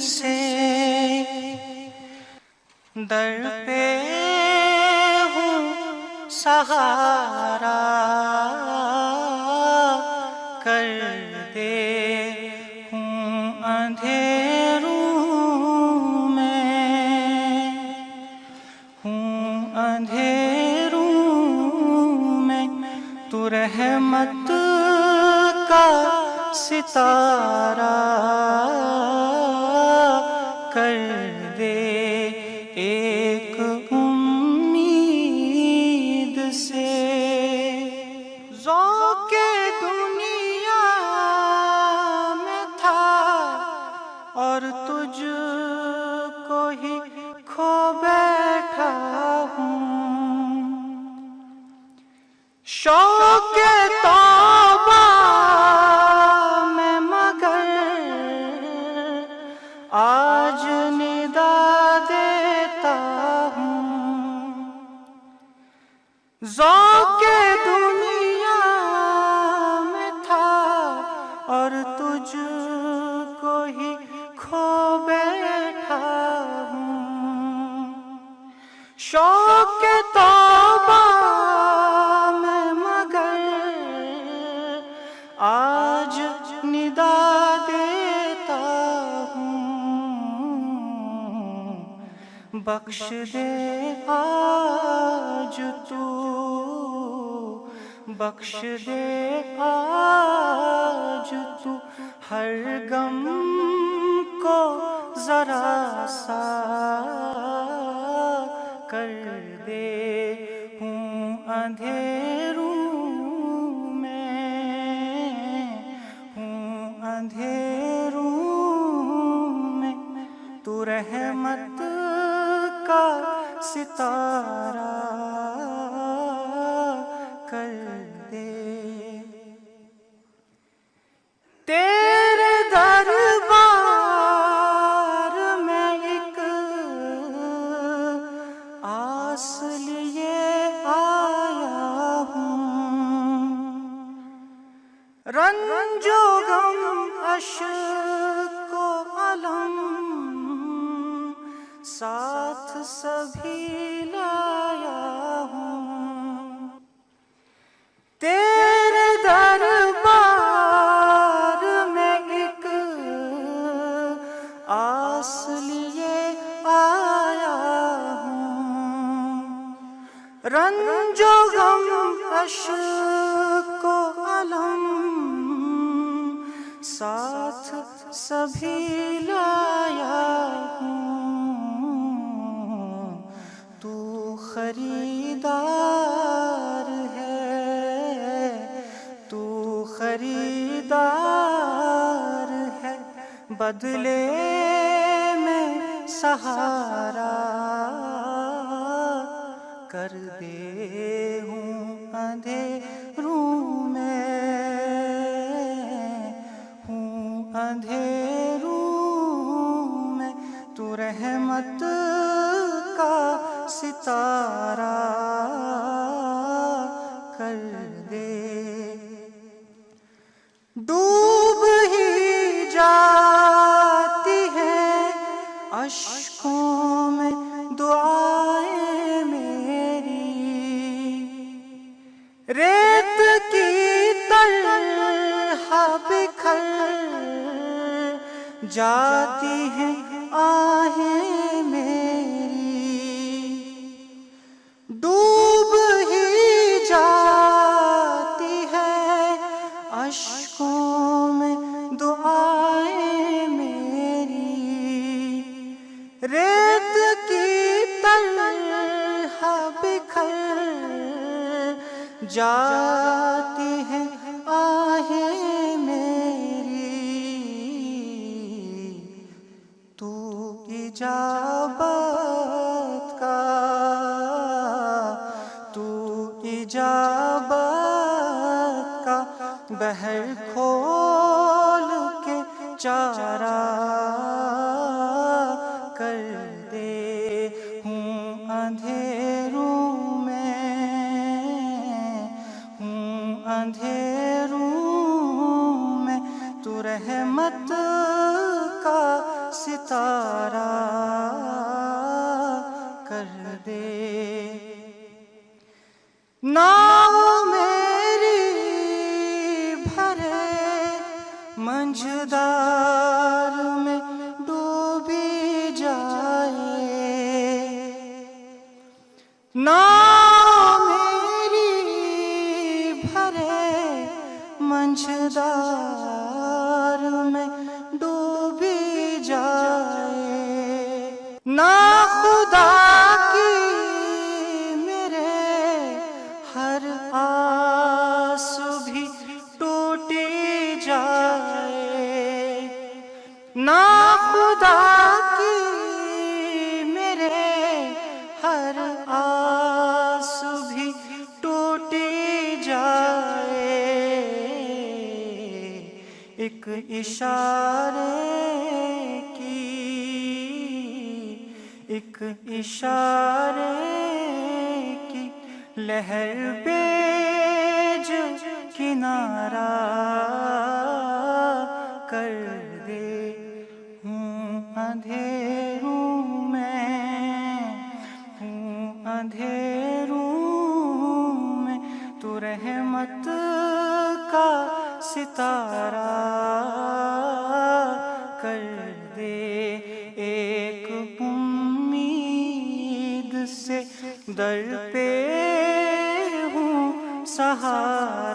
سے در پہ ہوں سہارا کر دے ہوں اندھیروں میں، ہوں اندھیروں میں تو رحمت کا ستارہ کر دے ایک امید سے۔ ذوق دنیا میں تھا اور تجھ کو ہی کھو بیٹھا ہوں، شوق توبہ میں مگر آج ندا دیتا ہوں۔ ذوق دنیا میں تھا اور تجھ کو ہی کھو بیٹھا ہوں، شوق توبہ میں مگر آج ندا دیتا ہوں۔ بخش دے آج تو، بخش دے آج تو ہر غم کو ذرا سا کر دے ہوں اندھیروں میں، ہوں اندھیروں میں تو رحمت کا ستارہ کر دے۔ تیرے دربار میں ایک آس لیے آیا ہوں، رنج و غم اشک و الم ساتھ سبھی لایا ہوں۔ تیرے دربار میں ایک آس لیے آیا ہوں، رنج و غم اشک و الم ساتھ سبھی لایا ہوں۔ تو خریدار ہے، تو خریدار ہے، بدلے میں سہارا کر دے ہوں اندھیروں میں، ہوں اندھیروں میں تو رحمت کا ستارہ کر دے۔ ڈوب ہی جاتی ہے اشکوں میں دعائیں میری، ریت کی طرح بکھر جاتی ہیں آہیں میری، ڈوب ہی جاتی ہے اشکوں میں دعائیں میری، ریت کی طرح بکھر جاتی ہیں آہیں میری، تو اجابت کا، تو اجابت کا بحر کھول کے چارہ کر دے ہوں اندھیروں میں، ہوں اندھیروں میں تو رحمت کا ستارہ کر دے، ناؤ میری بھرے منجھدار میں ڈوبی جائے، ناؤ میری بھرے منجھدار میں ڈوبی جائے، نہ خدا کی میرے ہر آس بھی ٹوٹی جائے، نہ خدا کی میرے ہر آس بھی ٹوٹی جائے، ایک اشارے کی، ایک اشارے کی لہر پہ جو کنارہ کر دے، ہوں اندھیروں میں، ہوں اندھیروں میں، تو رحمت کا ستارہ کر دے، ایک امید سے در پہ ہوں سہارا